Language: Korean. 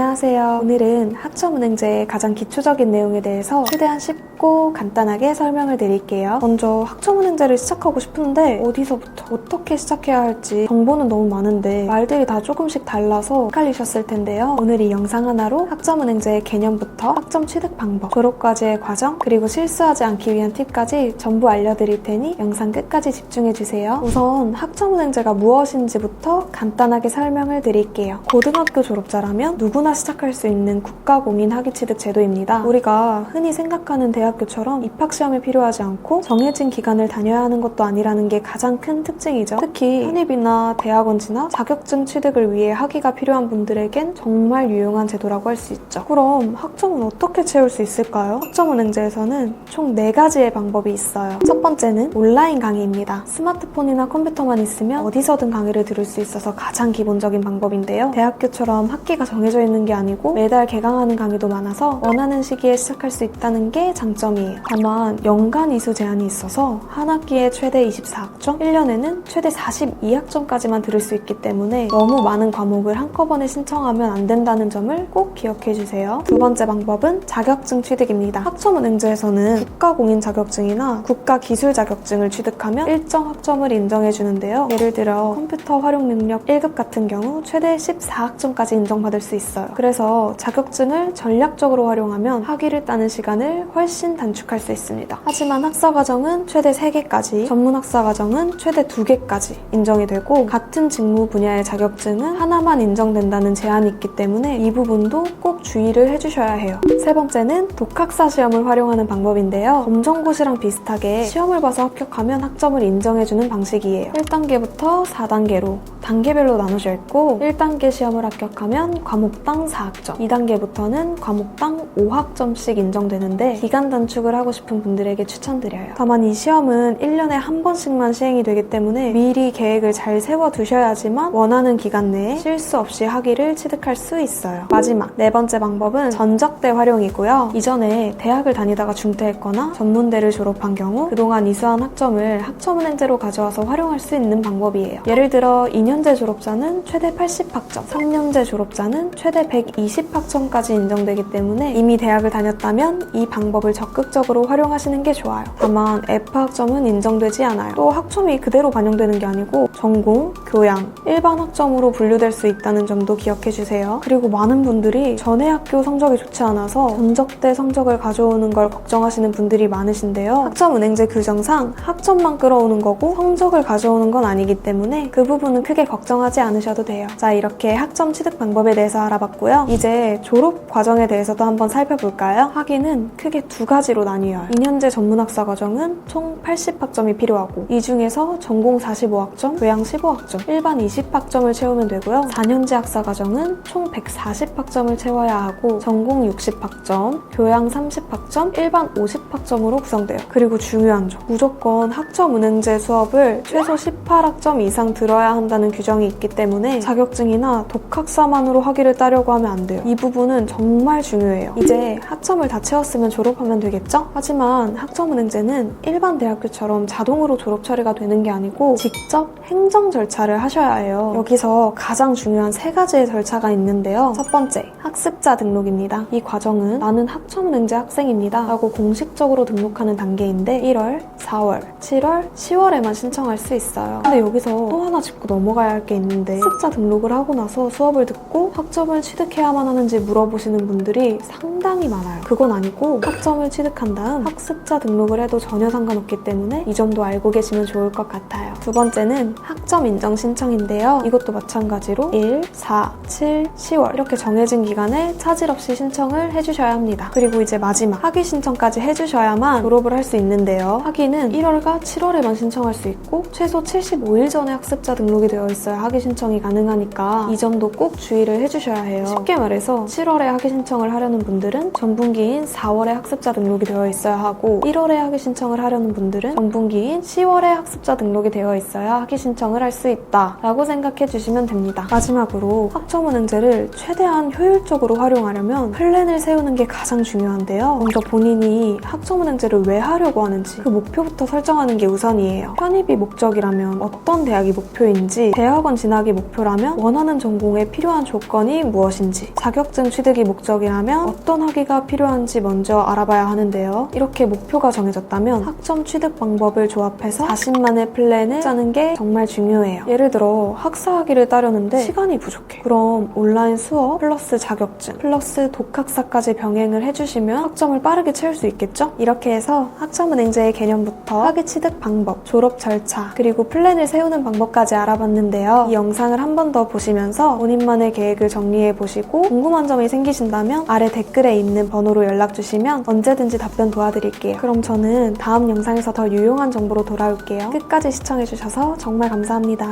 안녕하세요. 오늘은 학점은행제의 가장 기초적인 내용에 대해서 최대한 쉽고 간단하게 설명을 드릴게요. 먼저 학점은행제를 시작하고 싶은데 어디서부터 어떻게 시작해야 할지 정보는 너무 많은데 말들이 다 조금씩 달라서 헷갈리셨을 텐데요. 오늘 이 영상 하나로 학점은행제의 개념부터 학점 취득 방법, 졸업과제의 과정, 그리고 실수하지 않기 위한 팁까지 전부 알려드릴 테니 영상 끝까지 집중해주세요. 우선 학점은행제가 무엇인지부터 간단하게 설명을 드릴게요. 고등학교 졸업자라면 누구나 시작할 수 있는 국가공인 학위취득 제도입니다. 우리가 흔히 생각하는 대학교처럼 입학시험이 필요하지 않고 정해진 기간을 다녀야 하는 것도 아니라는 게 가장 큰 특징이죠. 특히 편입이나 대학원지나 자격증 취득을 위해 학위가 필요한 분들에겐 정말 유용한 제도라고 할 수 있죠. 그럼 학점은 어떻게 채울 수 있을까요? 학점은행제에서는 총 4가지의 방법이 있어요. 첫 번째는 온라인 강의입니다. 스마트폰이나 컴퓨터만 있으면 어디서든 강의를 들을 수 있어서 가장 기본적인 방법인데요. 대학교처럼 학기가 정해져 있는 게 아니고 매달 개강하는 강의도 많아서 원하는 시기에 시작할 수 있다는 게 장점이에요. 다만 연간 이수 제한이 있어서 한 학기에 최대 24학점, 1년에는 최대 42학점까지만 들을 수 있기 때문에 너무 많은 과목을 한꺼번에 신청하면 안 된다는 점을 꼭 기억해주세요. 두 번째 방법은 자격증 취득입니다. 학점은행제에서는 국가공인 자격증이나 국가기술 자격증을 취득하면 일정 학점을 인정해주는데요. 예를 들어 컴퓨터 활용 능력 1급 같은 경우 최대 14학점까지 인정받을 수 있어요. 그래서 자격증을 전략적으로 활용하면 학위를 따는 시간을 훨씬 단축할 수 있습니다. 하지만 학사과정은 최대 3개까지, 전문학사과정은 최대 2개까지 인정이 되고 같은 직무 분야의 자격증은 하나만 인정된다는 제한이 있기 때문에 이 부분도 꼭 주의를 해주셔야 해요. 세 번째는 독학사 시험을 활용하는 방법인데요. 검정고시랑 비슷하게 시험을 봐서 합격하면 학점을 인정해주는 방식이에요. 1단계부터 4단계로 단계별로 나눠져 있고 1단계 시험을 합격하면 과목당 4학점, 2단계부터는 과목당 5학점씩 인정되는데 기간 단축을 하고 싶은 분들에게 추천드려요. 다만 이 시험은 1년에 한 번씩만 시행이 되기 때문에 미리 계획을 잘 세워두셔야지만 원하는 기간 내에 실수 없이 학위를 취득할 수 있어요. 마지막, 4번째 방법은 전적대 활용이고요. 이전에 대학을 다니다가 중퇴했거나 전문대를 졸업한 경우 그동안 이수한 학점을 학점은행제로 가져와서 활용할 수 있는 방법이에요. 예를 들어 2년제 졸업자는 최대 80학점, 3년제 졸업자는 최대 120학점까지 인정되기 때문에 이미 대학을 다녔다면 이 방법을 적극적으로 활용하시는 게 좋아요. 다만 F학점은 인정되지 않아요. 또 학점이 그대로 반영되는 게 아니고 전공, 교양, 일반 학점으로 분류될 수 있다는 점도 기억해주세요. 그리고 많은 분들이 전에 학교 성적이 좋지 않아서 전적대 성적을 가져오는 걸 걱정하시는 분들이 많으신데요. 학점은행제 규정상 학점만 끌어오는 거고 성적을 가져오는 건 아니기 때문에 그 부분은 크게 걱정하지 않으셔도 돼요. 자, 이렇게 학점 취득 방법에 대해서 알아봤고요. 이제 졸업 과정에 대해서도 한번 살펴볼까요? 학위는 크게 2가지로 나뉘어요. 2년제 전문학사 과정은 총 80학점이 필요하고 이 중에서 전공 45학점, 교양 15학점, 일반 20학점을 채우면 되고요. 4년제 학사 과정은 총 140학점을 채워야 하고 전공 60학점, 교양 30학점, 일반 50학점으로 구성돼요. 그리고 중요한 점, 무조건 학점은행제 수업을 최소 18학점 이상 들어야 한다는 규정이 있기 때문에 자격증이나 독학사만으로 학위를 따려고 하면 안 돼요. 이 부분은 정말 중요해요. 이제 학점을 다 채웠으면 졸업하면 되겠죠? 하지만 학점은행제는 일반 대학교처럼 자동으로 졸업 처리가 되는 게 아니고 직접 행정 절차를 하셔야 해요. 여기서 가장 중요한 3가지의 절차가 있는데요. 첫 번째, 학습자 등록입니다. 이 과정은 나는 학점은행제 학생입니다 라고 공식적으로 등록하는 단계인데 1월, 4월, 7월, 10월에만 신청할 수 있어요. 근데 여기서 또 하나 짚고 넘어가야 할 게 있는데 학습자 등록을 하고 나서 수업을 듣고 학점을 취득해야만 하는지 물어보시는 분들이 상당히 많아요. 그건 아니고 학점을 취득한 다음 학습자 등록을 해도 전혀 상관없기 때문에 이 점도 알고 계시면 좋을 것 같아요. 두 번째는 학점 인정 신청인데요. 이것도 마찬가지로 1, 4, 7, 10월 이렇게 정해진 기간에 차질 없이 신청을 해주셔야 합니다. 그리고 이제 마지막 학위 신청까지 해주셔야만 졸업을 할 수 있는데요. 학위는 1월과 7월에만 신청할 수 있고 최소 75일 전에 학습자 등록이 되어 있어야 학위 신청이 가능하니까 이 점도 꼭 주의를 해주셔야 해요. 쉽게 말해서 7월에 학위 신청을 하려는 분들은 전분기인 4월에 학습자 등록이 되어 있어야 하고 1월에 학위 신청을 하려는 분들은 전분기인 10월에 학습자 등록이 되어 있어야 학위 신청을 할 수 있다 라고 생각해 주시면 됩니다. 마지막으로 학점은행제를 최대한 효율적으로 활용하려면 플랜을 세우는 게 가장 중요한데요. 먼저 본인이 학점은행제를 왜 하려고 하는지 그 목표부터 설정하는 게 우선이에요. 편입이 목적이라면 어떤 대학이 목표인지, 대학원 진학이 목표라면 원하는 전공에 필요한 조건이 무엇인지 무엇인지, 자격증 취득이 목적이라면 어떤 학위가 필요한지 먼저 알아봐야 하는데요. 이렇게 목표가 정해졌다면 학점 취득 방법을 조합해서 자신만의 플랜을 짜는 게 정말 중요해요. 예를 들어 학사 학위를 따려는데 시간이 부족해. 그럼 온라인 수업 플러스 자격증 플러스 독학사까지 병행을 해주시면 학점을 빠르게 채울 수 있겠죠? 이렇게 해서 학점은행제의 개념부터 학위 취득 방법, 졸업 절차, 그리고 플랜을 세우는 방법까지 알아봤는데요. 이 영상을 한 번 더 보시면서 본인만의 계획을 정리해보시고 궁금한 점이 생기신다면 아래 댓글에 있는 번호로 연락주시면 언제든지 답변 도와드릴게요. 그럼 저는 다음 영상에서 더 유용한 정보로 돌아올게요. 끝까지 시청해주셔서 정말 감사합니다.